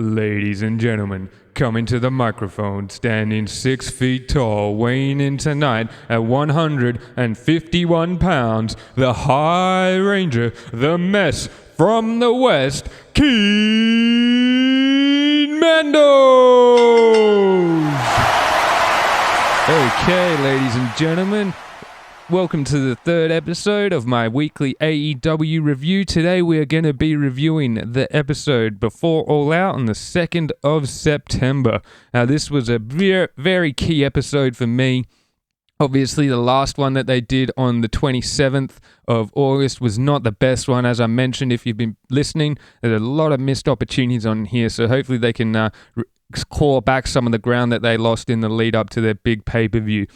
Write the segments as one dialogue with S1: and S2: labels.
S1: Ladies and gentlemen, coming to the microphone, standing 6 feet tall, weighing in tonight at 151 pounds, the High Ranger, the mess from the West, Keen Mandos! Okay, ladies and gentlemen, welcome to the third episode of my weekly AEW review. Today we are going to be reviewing the episode before All Out on the 2nd of September. Now this was a very key episode for me. Obviously the last one that they did on the 27th of August was not the best one. As I mentioned, if you've been listening, there's a lot of missed opportunities on here, so hopefully they can claw back some of the ground that they lost in the lead up to their big pay-per-view.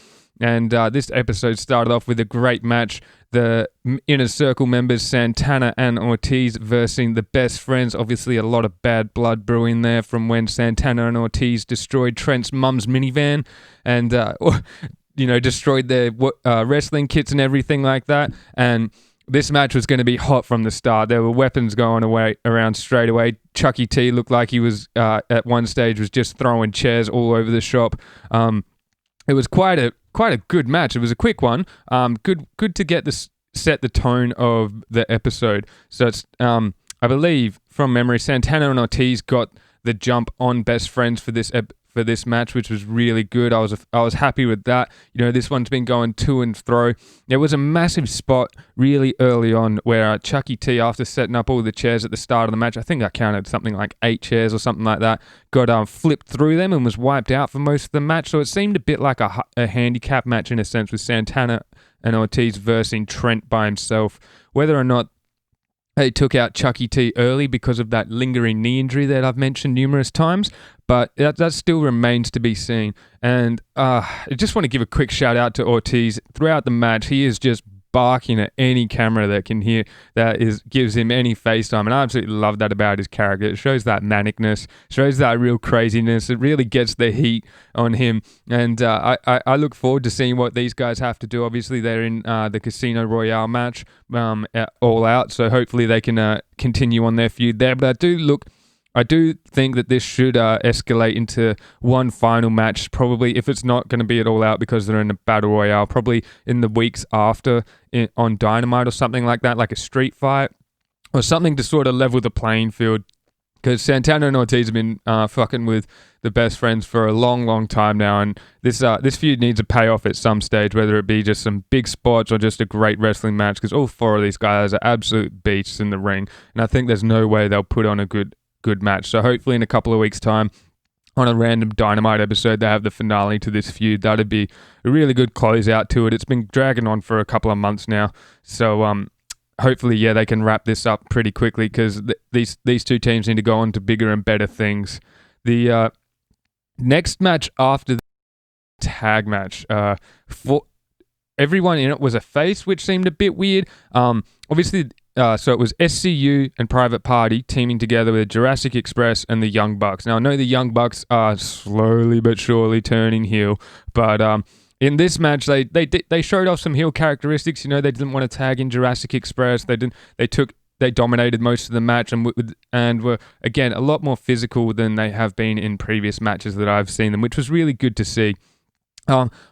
S1: And this episode started off with a great match. The Inner Circle members, Santana and Ortiz, versing the Best Friends. Obviously, a lot of bad blood brewing there from when Santana and Ortiz destroyed Trent's mum's minivan and, destroyed their wrestling kits and everything like that. And this match was going to be hot from the start. There were weapons going around straight away. Chucky T looked like he was, at one stage, was just throwing chairs all over the shop. It was quite a good match. It was a quick one. Good to get this set the tone of the episode. So it's I believe from memory, Santana and Ortiz got the jump on Best Friends for this match, which was really good. I was happy with that. This one's been going to and fro. There was a massive spot really early on where Chucky T, after setting up all the chairs at the start of the match, I think I counted something like 8 chairs or something like that, got flipped through them and was wiped out for most of the match. So it seemed a bit like a handicap match in a sense, with Santana and Ortiz versing Trent by himself. Whether or not they took out Chucky T early because of that lingering knee injury that I've mentioned numerous times, but that still remains to be seen. And I just want to give a quick shout out to Ortiz. Throughout the match, he is just barking at any camera that can hear, gives him any face time, and I absolutely love that about his character. It shows that manicness, shows that real craziness. It really gets the heat on him, and I look forward to seeing what these guys have to do. Obviously, they're in the Casino Royale match at All Out, so hopefully they can continue on their feud there. But I do think that this should escalate into one final match, probably, if it's not going to be at All Out because they're in a Battle Royale, probably in the weeks after on Dynamite or something like that, like a street fight or something to sort of level the playing field, because Santana and Ortiz have been fucking with the Best Friends for a long, long time now, and this feud needs a payoff at some stage, whether it be just some big spots or just a great wrestling match, because all 4 of these guys are absolute beasts in the ring, and I think there's no way they'll put on a good match. So hopefully in a couple of weeks' time, on a random Dynamite episode, they have the finale to this feud. That'd be a really good closeout to it. It's been dragging on for a couple of months now. So hopefully, they can wrap this up pretty quickly, because these two teams need to go on to bigger and better things. The next match after the tag match, for everyone in it was a face, which seemed a bit weird. Obviously, so it was SCU and Private Party teaming together with Jurassic Express and the Young Bucks. Now, I know the Young Bucks are slowly but surely turning heel, but in this match, they showed off some heel characteristics. They didn't want to tag in Jurassic Express. They dominated most of the match and were, again, a lot more physical than they have been in previous matches that I've seen them, which was really good to see.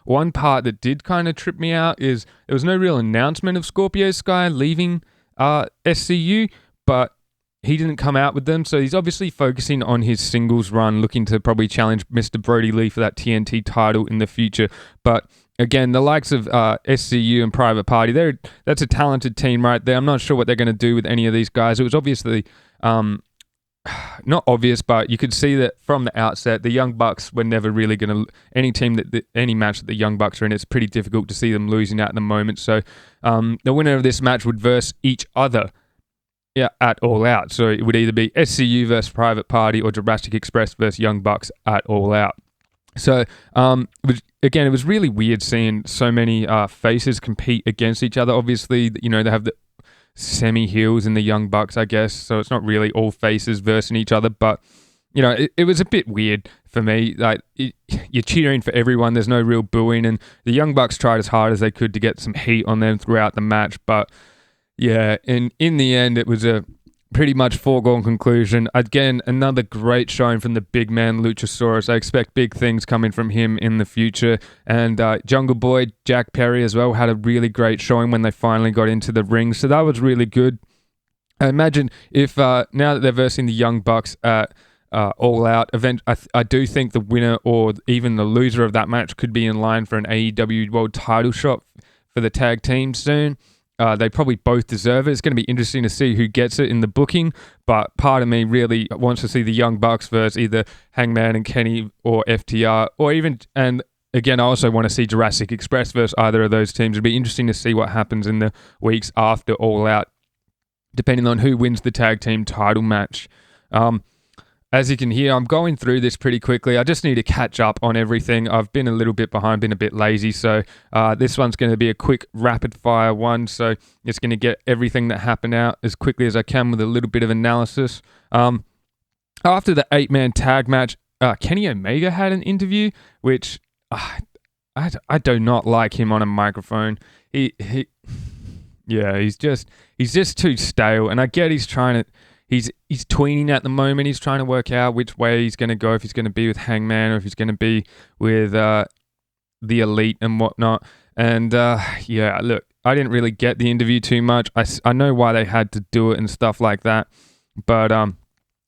S1: One part that did kind of trip me out is there was no real announcement of Scorpio Sky leaving SCU, but he didn't come out with them, so he's obviously focusing on his singles run, looking to probably challenge Mr. Brody Lee for that TNT title in the future. But again, the likes of SCU and Private Party, that's a talented team right there. I'm not sure what they're going to do with any of these guys. It was obviously not obvious, but you could see that from the outset, the Young Bucks were never really going to... Any match that the Young Bucks are in, it's pretty difficult to see them losing at the moment. So the winner of this match would verse each other at All Out. So it would either be SCU versus Private Party or Jurassic Express versus Young Bucks at All Out. So it was really weird seeing so many faces compete against each other. Obviously, they have the semi-heels in the Young Bucks, I guess, so it's not really all faces versing each other, but it was a bit weird for me. Like, you're cheering for everyone, there's no real booing, and the Young Bucks tried as hard as they could to get some heat on them throughout the match, but in the end, it was a pretty much foregone conclusion. Again, another great showing from the big man Luchasaurus. I expect big things coming from him in the future. And Jungle Boy, Jack Perry as well, had a really great showing when they finally got into the ring. So that was really good. I imagine if now that they're versing the Young Bucks at All Out event, I do think the winner or even the loser of that match could be in line for an AEW World Title shot for the tag team soon. They probably both deserve it. It's going to be interesting to see who gets it in the booking, but part of me really wants to see the Young Bucks versus either Hangman and Kenny or FTR, or even, and again, I also want to see Jurassic Express versus either of those teams. It'd be interesting to see what happens in the weeks after All Out, depending on who wins the tag team title match. As you can hear, I'm going through this pretty quickly. I just need to catch up on everything. I've been a little bit behind, been a bit lazy, so this one's going to be a quick rapid-fire one, so it's going to get everything that happened out as quickly as I can with a little bit of analysis. After the 8-man tag match, Kenny Omega had an interview, which I do not like him on a microphone. He's just too stale, and I get he's trying to... He's tweening at the moment. He's trying to work out which way he's going to go, if he's going to be with Hangman or if he's going to be with the Elite and whatnot. And look, I didn't really get the interview too much. I know why they had to do it and stuff like that, but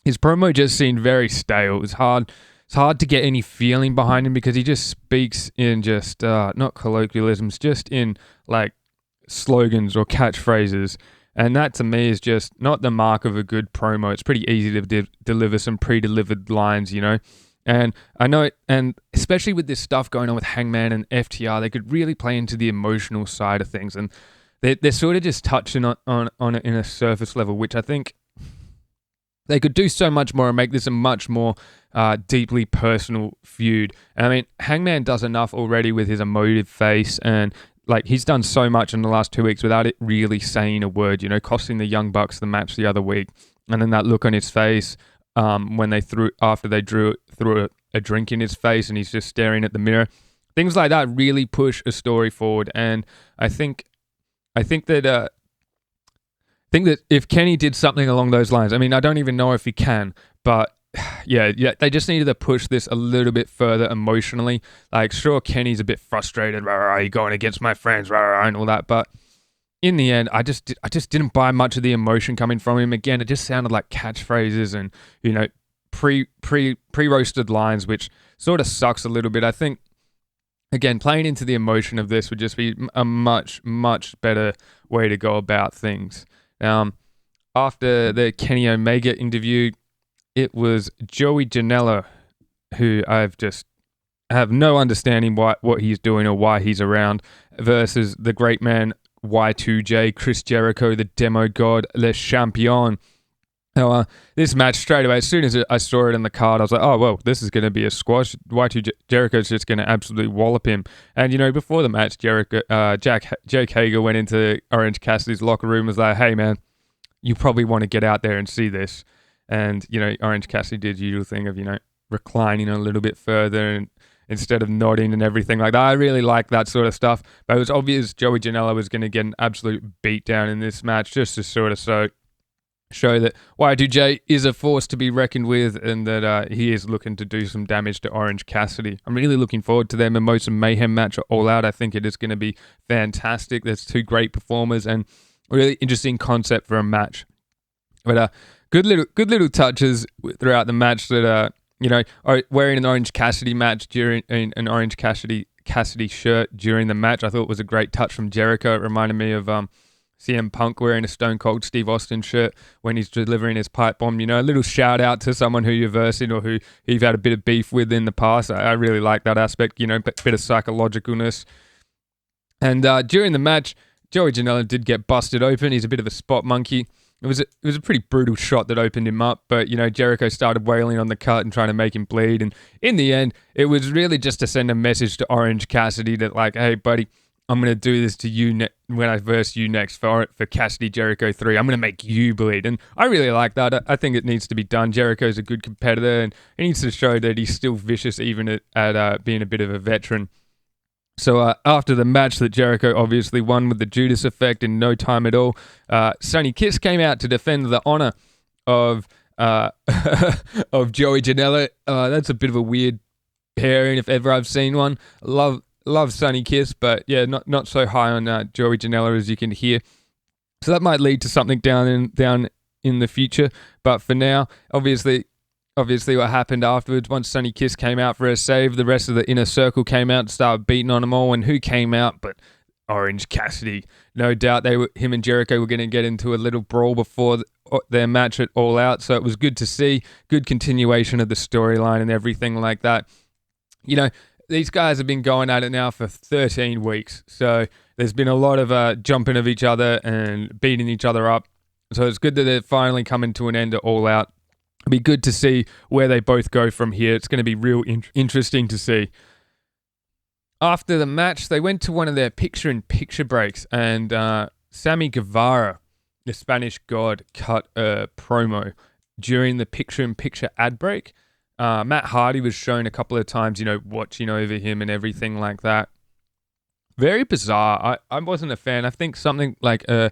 S1: his promo just seemed very stale. It's hard to get any feeling behind him because he just speaks in just not colloquialisms, just in like slogans or catchphrases. And that to me is just not the mark of a good promo. It's pretty easy to deliver some pre-delivered lines, you know. And I know it, and especially with this stuff going on with Hangman and FTR, they could really play into the emotional side of things. And they're sort of just touching on it in a surface level, which I think they could do so much more and make this a much more deeply personal feud. And I mean, Hangman does enough already with his emotive face, and like he's done so much in the last 2 weeks without it really saying a word, you know, costing the Young Bucks the match the other week. And then that look on his face when they threw a drink in his face and he's just staring at the mirror. Things like that really push a story forward. And I think that if Kenny did something along those lines, I mean, I don't even know if he can, but yeah, they just needed to push this a little bit further emotionally. Like, sure, Kenny's a bit frustrated, you're going against my friends, and all that, but in the end, I just didn't buy much of the emotion coming from him. Again, it just sounded like catchphrases and, you know, pre-roasted lines, which sort of sucks a little bit. I think, again, playing into the emotion of this would just be a much, much better way to go about things. After the Kenny Omega interview, it was Joey Janella, who I have no understanding what he's doing or why he's around, versus the great man Y2J, Chris Jericho, the Demo God, Le Champion. Now, this match straight away, as soon as I saw it in the card, I was like, oh, well, this is going to be a squash. Jericho's just going to absolutely wallop him. And, you know, before the match, Jake Hager went into Orange Cassidy's locker room and was like, hey, man, you probably want to get out there and see this. And, you know, Orange Cassidy did the usual thing of, you know, reclining a little bit further and instead of nodding and everything like that. I really like that sort of stuff. But it was obvious Joey Janela was going to get an absolute beatdown in this match just to sort of show that Y2J is a force to be reckoned with and that he is looking to do some damage to Orange Cassidy. I'm really looking forward to their Mimosa Mayhem match at All Out. I think it is going to be fantastic. There's two great performers and a really interesting concept for a match. But good little touches throughout the match that you know, wearing an Orange Cassidy match during an Orange Cassidy shirt during the match. I thought it was a great touch from Jericho. It reminded me of CM Punk wearing a Stone Cold Steve Austin shirt when he's delivering his pipe bomb. You know, a little shout out to someone who you're versing or who you've had a bit of beef with in the past. I really like that aspect. You know, bit of psychologicalness. And during the match, Joey Janela did get busted open. He's a bit of a spot monkey. It was a pretty brutal shot that opened him up, but, you know, Jericho started wailing on the cut and trying to make him bleed, and in the end, it was really just to send a message to Orange Cassidy that, like, hey, buddy, I'm going to do this to you when I verse you next for Cassidy Jericho 3. I'm going to make you bleed, and I really like that. I think it needs to be done. Jericho's a good competitor, and he needs to show that he's still vicious even at being a bit of a veteran. So after the match that Jericho obviously won with the Judas effect in no time at all, Sonny Kiss came out to defend the honor of of Joey Janella. That's a bit of a weird pairing if ever I've seen one. Love Sunny Kiss, but yeah, not so high on Joey Janella as you can hear. So that might lead to something down in the future. But for now, obviously what happened afterwards, once Sunny Kiss came out for a save, the rest of the inner circle came out and started beating on them all. And who came out but Orange Cassidy? No doubt him and Jericho were going to get into a little brawl before their match at All Out. So it was good to see, good continuation of the storyline and everything like that. You know, these guys have been going at it now for 13 weeks. So there's been a lot of jumping of each other and beating each other up. So it's good that they're finally coming to an end at All Out. It'll be good to see where they both go from here. It's going to be real interesting to see. After the match, they went to one of their picture-in-picture breaks, and Sammy Guevara, the Spanish god, cut a promo during the picture-in-picture ad break. Matt Hardy was shown a couple of times, watching over him and everything like that. Very bizarre. I wasn't a fan. I think something like a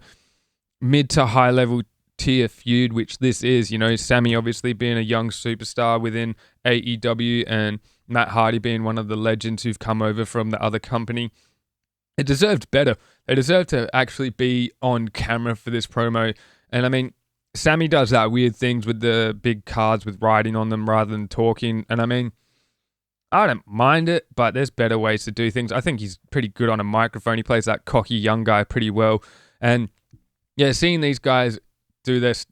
S1: mid to high level tier feud, which this is, Sammy obviously being a young superstar within AEW and Matt Hardy being one of the legends who've come over from the other company. It deserved better. They deserved to actually be on camera for this promo. And I mean, Sammy does that weird things with the big cards with writing on them rather than talking. And I mean, I don't mind it, but there's better ways to do things. I think he's pretty good on a microphone. He plays that cocky young guy pretty well. And yeah, seeing these guys do this,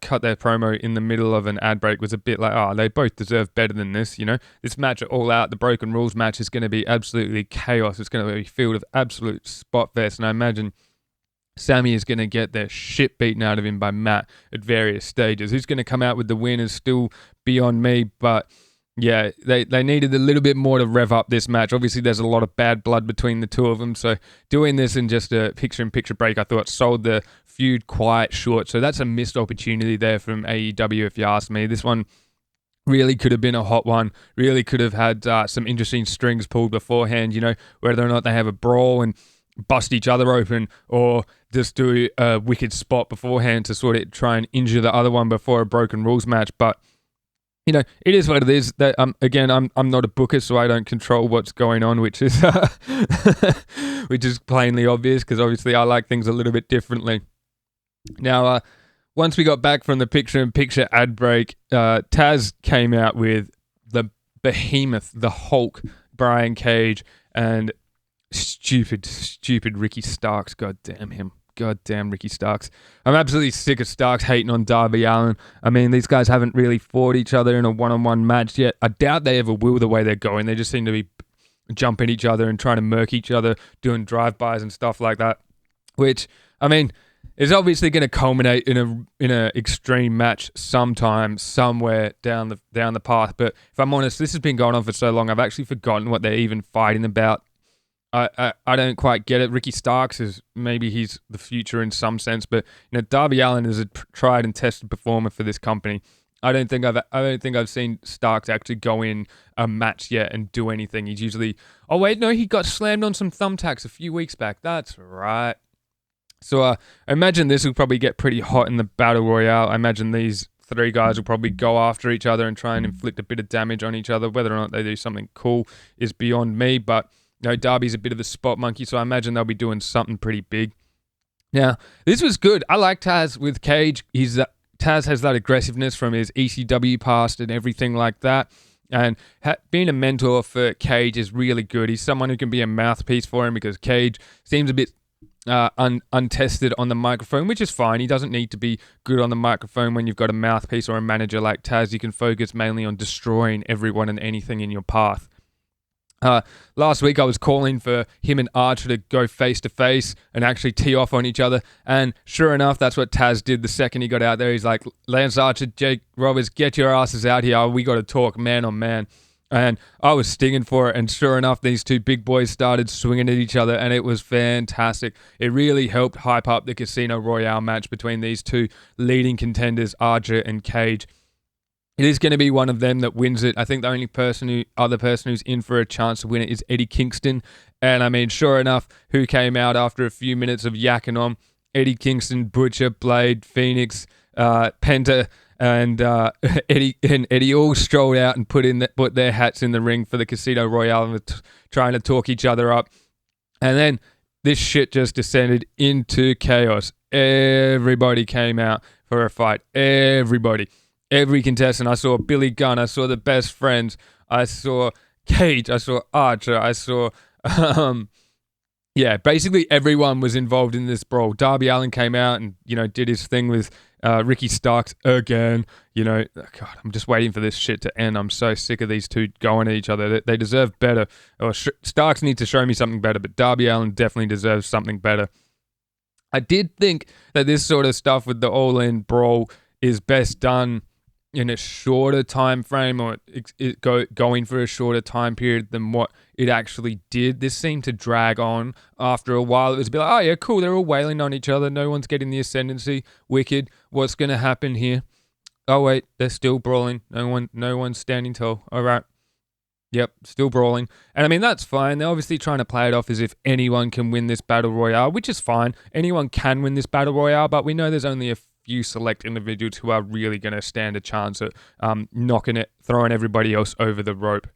S1: cut their promo in the middle of an ad break was a bit like, they both deserve better than this, This match at All Out, the Broken Rules match, is going to be absolutely chaos. It's going to be filled with absolute spot fest, and I imagine Sammy is going to get their shit beaten out of him by Matt at various stages. Who's going to come out with the win is still beyond me, but yeah, they needed a little bit more to rev up this match. Obviously, there's a lot of bad blood between the two of them, so doing this in just a picture-in-picture break, I thought sold the feud quite short. So that's a missed opportunity there from AEW, if you ask me. This one really could have been a hot one, really could have had some interesting strings pulled beforehand, whether or not they have a brawl and bust each other open or just do a wicked spot beforehand to sort of try and injure the other one before a Broken Rules match. But it is what it is. That again, I'm not a booker, so I don't control what's going on, which is which is plainly obvious because obviously I like things a little bit differently. Now, once we got back from the picture-in-picture ad break, Taz came out with the behemoth, the Hulk, Brian Cage, and stupid Ricky Starks. God damn him. Goddamn Ricky Starks. I'm absolutely sick of Starks hating on Darby Allin. I mean, these guys haven't really fought each other in a one-on-one match yet. I doubt they ever will the way they're going. They just seem to be jumping each other and trying to murk each other, doing drive-bys and stuff like that, which, I mean, is obviously going to culminate in a extreme match sometime, somewhere down the path. But if I'm honest, this has been going on for so long, I've actually forgotten what they're even fighting about. I don't quite get it. Ricky Starks he's the future in some sense, but Darby Allin is a tried and tested performer for this company. I don't think I've seen Starks actually go in a match yet and do anything. He's usually, he got slammed on some thumbtacks a few weeks back. That's right. So I imagine this will probably get pretty hot in the Battle Royale. I imagine these three guys will probably go after each other and try and inflict a bit of damage on each other. Whether or not they do something cool is beyond me, but Darby's a bit of a spot monkey, so I imagine they'll be doing something pretty big. Now, this was good. I like Taz with Cage. Taz has that aggressiveness from his ECW past and everything like that. And being a mentor for Cage is really good. He's someone who can be a mouthpiece for him because Cage seems a bit untested on the microphone, which is fine. He doesn't need to be good on the microphone when you've got a mouthpiece or a manager like Taz. You can focus mainly on destroying everyone and anything in your path. Last week I was calling for him and Archer to go face to face and actually tee off on each other, and sure enough, that's what Taz did the second he got out there. He's like, Lance Archer, Jake Roberts, get your asses out here. We got to talk man on man. And I was stinging for it, and sure enough, these two big boys started swinging at each other, and it was fantastic. It really helped hype up the Casino Royale match between these two leading contenders, Archer and Cage. It is going to be one of them that wins it. I think the only other person who's in for a chance to win it is Eddie Kingston. And I mean, sure enough, who came out after a few minutes of yakking on? Eddie Kingston, Butcher, Blade, Phoenix, Penta and Eddie all strolled out and put their hats in the ring for the Casino Royale and were trying to talk each other up. And then this shit just descended into chaos. Everybody came out for a fight. Everybody. Every contestant. I saw Billy Gunn. I saw the Best Friends. I saw Cage. I saw Archer. I saw... basically everyone was involved in this brawl. Darby Allin came out and, did his thing with Ricky Starks again. God, I'm just waiting for this shit to end. I'm so sick of these two going at each other. They deserve better. Or Starks needs to show me something better, but Darby Allin definitely deserves something better. I did think that this sort of stuff with the all-in brawl is best done in a shorter time frame, or going for a shorter time period than what it actually did. This seemed to drag on after a while. It was a bit like, oh yeah, cool, they're all wailing on each other. No one's getting the ascendancy. Wicked. What's going to happen here? Oh wait, they're still brawling. No one's standing tall. All right. Yep, still brawling. And I mean, that's fine. They're obviously trying to play it off as if anyone can win this battle royale, which is fine. Anyone can win this battle royale, but we know there's only a few select individuals who are really going to stand a chance at knocking it, throwing everybody else over the rope.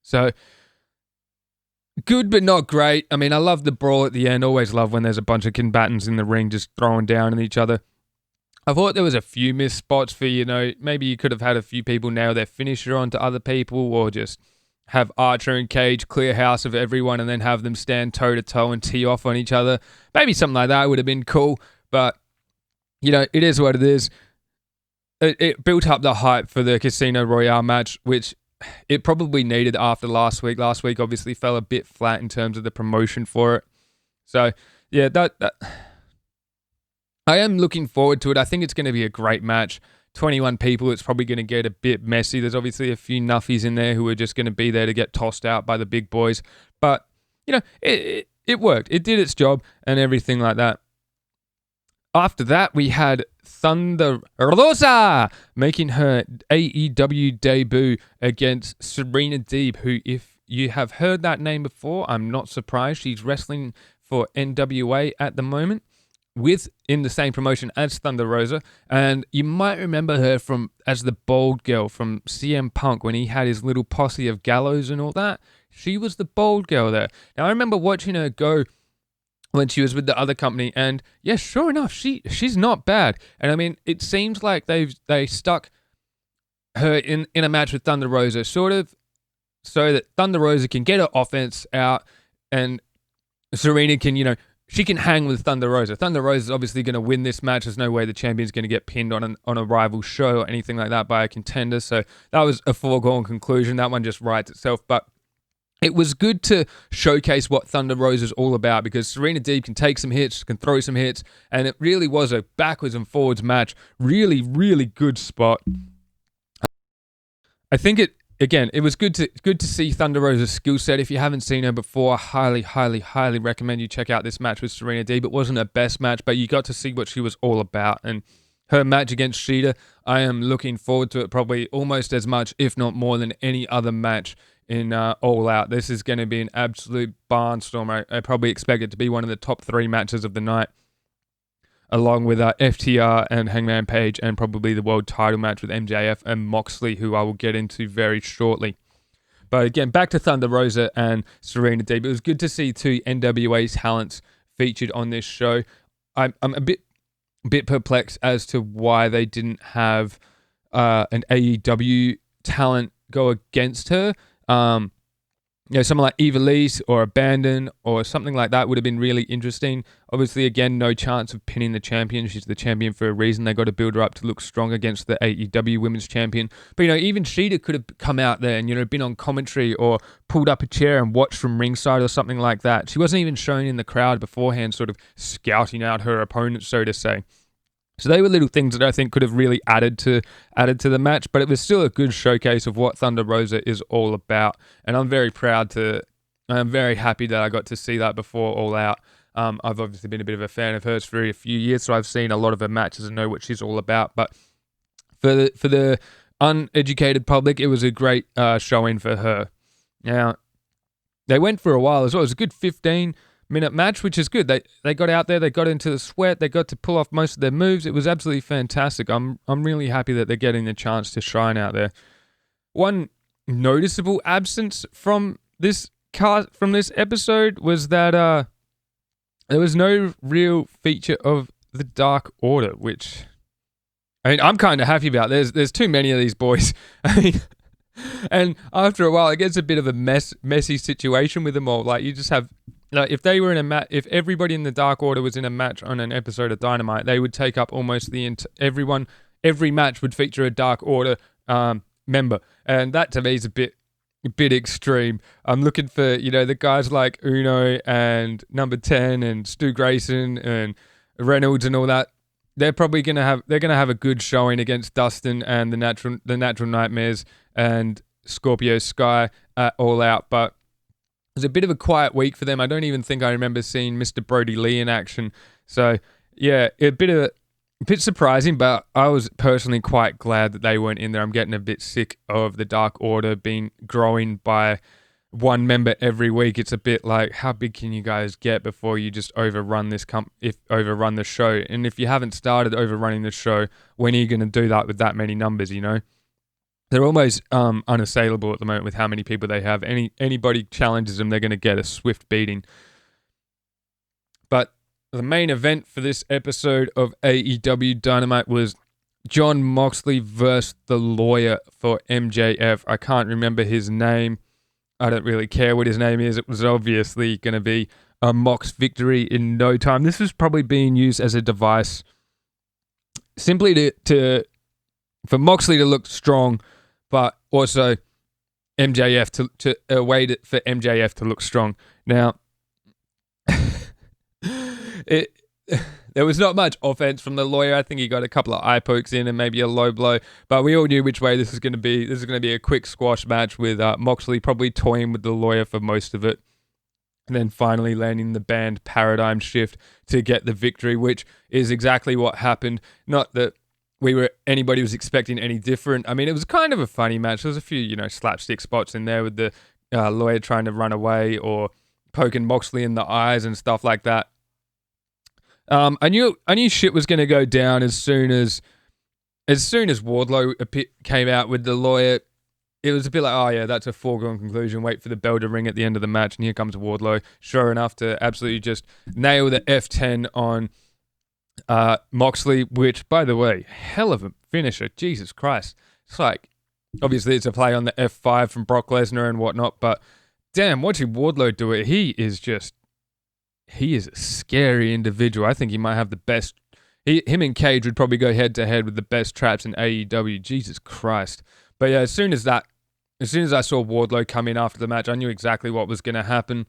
S1: So, good but not great. I mean, I love the brawl at the end. Always love when there's a bunch of combatants in the ring just throwing down on each other. I thought there was a few missed spots for, maybe you could have had a few people nail their finisher onto other people, or just have Archer and Cage clear house of everyone and then have them stand toe-to-toe and tee off on each other. Maybe something like that would have been cool, but, it is what it is. It built up the hype for the Casino Royale match, which it probably needed after last week. Last week obviously fell a bit flat in terms of the promotion for it. So, yeah, that I am looking forward to it. I think it's going to be a great match. 21 people, it's probably going to get a bit messy. There's obviously a few nuffies in there who are just going to be there to get tossed out by the big boys. But, it worked. It did its job and everything like that. After that, we had Thunder Rosa making her AEW debut against Serena Deeb, who, if you have heard that name before, I'm not surprised. She's wrestling for NWA at the moment, in the same promotion as Thunder Rosa, and you might remember her as the bald girl from CM Punk when he had his little posse of Gallows and all that. She was the bald girl there. Now I remember watching her go when she was with the other company, and yeah, sure enough, she's not bad. And I mean, it seems like they stuck her in a match with Thunder Rosa, sort of so that Thunder Rosa can get her offense out, and Serena can, she can hang with Thunder Rosa. Thunder Rosa is obviously going to win this match. There's no way the champion's going to get pinned on a rival show or anything like that by a contender. So that was a foregone conclusion. That one just writes itself. But it was good to showcase what Thunder Rosa is all about, because Serena Deeb can take some hits, can throw some hits, and it really was a backwards and forwards match. Really, really good spot. I think it was good to see Thunder Rosa's skill set. If you haven't seen her before, I highly, highly, highly recommend you check out this match with Serena Deeb. It wasn't her best match, but you got to see what she was all about. And her match against Sheeta, I am looking forward to it probably almost as much, if not more, than any other match in All Out. This is going to be an absolute barnstorm. I probably expect it to be one of the top 3 matches of the night, along with FTR and Hangman Page, and probably the world title match with MJF and Moxley, who I will get into very shortly. But again, back to Thunder Rosa and Serena Deeb. It was good to see 2 NWA talents featured on this show. I'm a bit perplexed as to why they didn't have an AEW talent go against her. Someone like Eva Lise or Abandon or something like that would have been really interesting. Obviously, again, no chance of pinning the champion. She's the champion for a reason. They got to build her up to look strong against the AEW Women's Champion. But, even Sheeta could have come out there and, been on commentary or pulled up a chair and watched from ringside or something like that. She wasn't even shown in the crowd beforehand, sort of scouting out her opponent, so to say. So they were little things that I think could have really added to the match, but it was still a good showcase of what Thunder Rosa is all about. And I'm very happy that I got to see that before All Out. I've obviously been a bit of a fan of hers for a few years, so I've seen a lot of her matches and know what she's all about. But for the uneducated public, it was a great showing for her. Now, they went for a while as well. It was a good 15 minute match, which is good. They got out there, they got into the sweat, they got to pull off most of their moves. It was absolutely fantastic. I'm really happy that they're getting the chance to shine out there. One noticeable absence from this episode was that there was no real feature of the Dark Order, which, I mean, I'm kind of happy about. There's too many of these boys. I mean, and after a while, it gets a bit of a messy situation with them all. Like, you just have, like, if they were in a match, if everybody in the Dark Order was in a match on an episode of Dynamite, they would take up almost every match would feature a Dark Order member, and that to me is a bit extreme. I'm looking for, the guys like Uno and Number 10 and Stu Grayson and Reynolds and all that. They're probably gonna have a good showing against Dustin and the Natural Nightmares and Scorpio Sky at All Out, but it was a bit of a quiet week for them. I don't even think I remember seeing Mr. Brody Lee in action. So yeah, a bit surprising, but I was personally quite glad that they weren't in there. I'm getting a bit sick of the Dark Order growing by one member every week. It's a bit like, how big can you guys get before you just overrun overrun the show? And if you haven't started overrunning the show, when are you going to do that with that many numbers? They're almost unassailable at the moment with how many people they have. Anybody challenges them, they're going to get a swift beating. But the main event for this episode of AEW Dynamite was Jon Moxley versus the lawyer for MJF. I can't remember his name. I don't really care what his name is. It was obviously going to be a Mox victory in no time. This was probably being used as a device simply for Moxley to look strong, but also MJF to a way for MJF to look strong. Now, there was not much offense from the lawyer. I think he got a couple of eye pokes in and maybe a low blow, but we all knew which way this is going to be. This is going to be a quick squash match with Moxley probably toying with the lawyer for most of it, and then finally landing the banned paradigm shift to get the victory, which is exactly what happened. Not that anybody was expecting any different. I mean, it was kind of a funny match. There was a few, slapstick spots in there with the lawyer trying to run away or poking Moxley in the eyes and stuff like that. I knew shit was going to go down as soon as Wardlow came out with the lawyer. It was a bit like, oh yeah, that's a foregone conclusion. Wait for the bell to ring at the end of the match, and here comes Wardlow. Sure enough, to absolutely just nail the F10 on Moxley, which, by the way, hell of a finisher. Jesus Christ. It's like, obviously it's a play on the F5 from Brock Lesnar and whatnot, but damn, watching Wardlow do it, he is a scary individual. I think he might have the best. Him and Cage would probably go head to head with the best traps in AEW. Jesus Christ. But yeah, as soon as I saw Wardlow come in after the match, I knew exactly what was going to happen.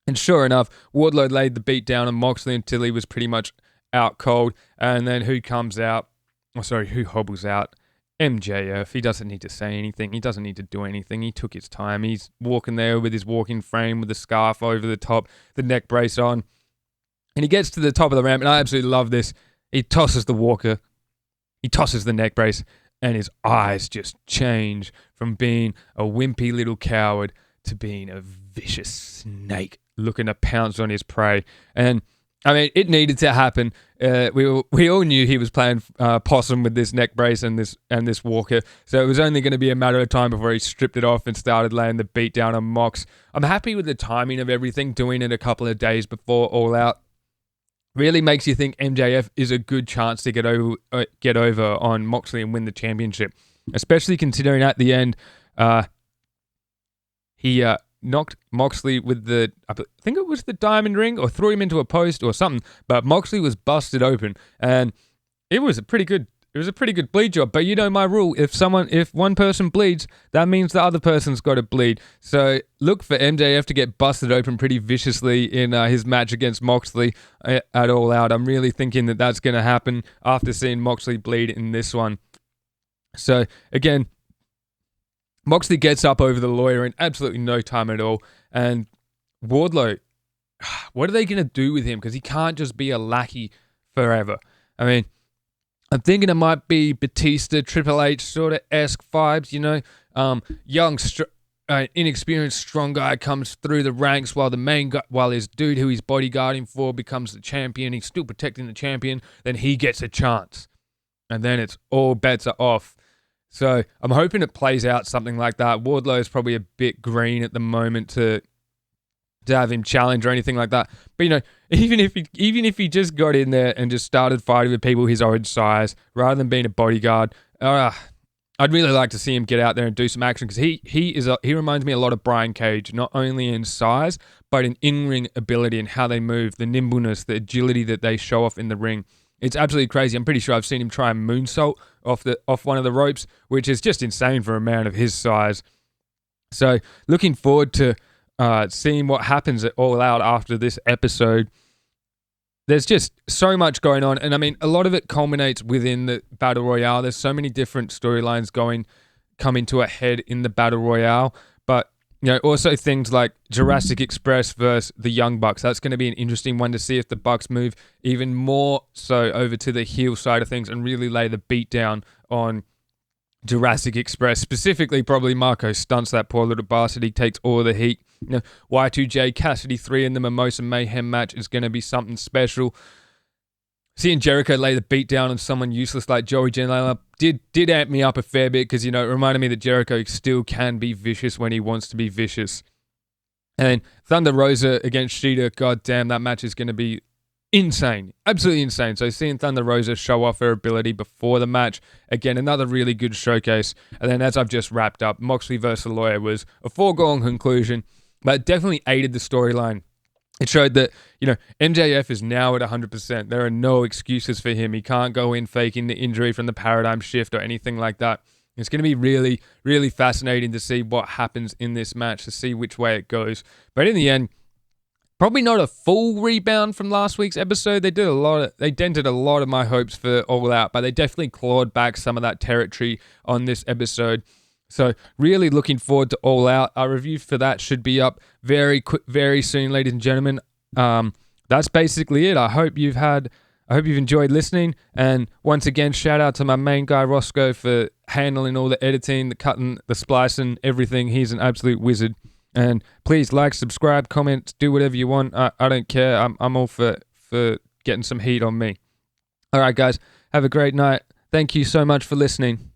S1: And sure enough, Wardlow laid the beat down on Moxley until he was pretty much out cold. And then who hobbles out? MJF. He doesn't need to say anything. He doesn't need to do anything. He took his time. He's walking there with his walking frame with the scarf over the top, the neck brace on. And he gets to the top of the ramp, and I absolutely love this. He tosses the walker. He tosses the neck brace, and his eyes just change from being a wimpy little coward to being a vicious snake looking to pounce on his prey. And I mean, it needed to happen. We all knew he was playing possum with this neck brace and this walker, so it was only going to be a matter of time before he stripped it off and started laying the beat down on Mox. I'm happy with the timing of everything, doing it a couple of days before All Out. Really makes you think MJF is a good chance to get over on Moxley and win the championship, especially considering at the end he knocked Moxley with I think it was the diamond ring, or threw him into a post or something, but Moxley was busted open, and it was a pretty good bleed job. But you know my rule, if one person bleeds, that means the other person's got to bleed. So look for MJF to get busted open pretty viciously in his match against Moxley at All Out. I'm really thinking that that's going to happen after seeing Moxley bleed in this one. So again, Moxley gets up over the lawyer in absolutely no time at all. And Wardlow, what are they going to do with him? Because he can't just be a lackey forever. I mean, I'm thinking it might be Batista, Triple H sort of esque vibes, young an inexperienced strong guy comes through the ranks while the main guy, while his dude who he's bodyguarding for becomes the champion, he's still protecting the champion, then he gets a chance. And then it's all bets are off. So I'm hoping it plays out something like that. Wardlow is probably a bit green at the moment to have him challenge or anything like that. But, you know, even if he just got in there and just started fighting with people his own size rather than being a bodyguard, I'd really like to see him get out there and do some action, because he reminds me a lot of Brian Cage, not only in size, but in in-ring ability and how they move, the nimbleness, the agility that they show off in the ring. It's absolutely crazy. I'm pretty sure I've seen him try a moonsault off one of the ropes, which is just insane for a man of his size. So looking forward to seeing what happens at All Out after this episode. There's just so much going on, and I mean, a lot of it culminates within the Battle Royale. There's so many different storylines coming to a head in the Battle Royale, but you know, also things like Jurassic Express versus the Young Bucks. That's going to be an interesting one to see if the Bucks move even more so over to the heel side of things and really lay the beat down on Jurassic Express. Specifically, probably Marco Stunts, that poor little bastard. He takes all the heat. You know, Y2J, Cassidy 3 in the Mimosa Mayhem match is going to be something special. Seeing Jericho lay the beat down on someone useless like Joey Janella did amp me up a fair bit, because, you know, it reminded me that Jericho still can be vicious when he wants to be vicious. And then Thunder Rosa against Shida, god damn, that match is going to be insane. Absolutely insane. So seeing Thunder Rosa show off her ability before the match, again, another really good showcase. And then as I've just wrapped up, Moxley versus Lawyer was a foregone conclusion, but it definitely aided the storyline. It showed that, you know, MJF is now at 100%. There are no excuses for him. He can't go in faking the injury from the paradigm shift or anything like that. It's going to be really, really fascinating to see what happens in this match, to see which way it goes. But in the end, probably not a full rebound from last week's episode. They dented a lot of my hopes for All Out, but they definitely clawed back some of that territory on this episode. So really looking forward to All Out. Our review for that should be up very soon, ladies and gentlemen. That's basically it. I hope you've enjoyed listening. And once again, shout out to my main guy, Roscoe, for handling all the editing, the cutting, the splicing, everything. He's an absolute wizard. And please like, subscribe, comment, do whatever you want. I don't care. I'm all for getting some heat on me. All right, guys. Have a great night. Thank you so much for listening.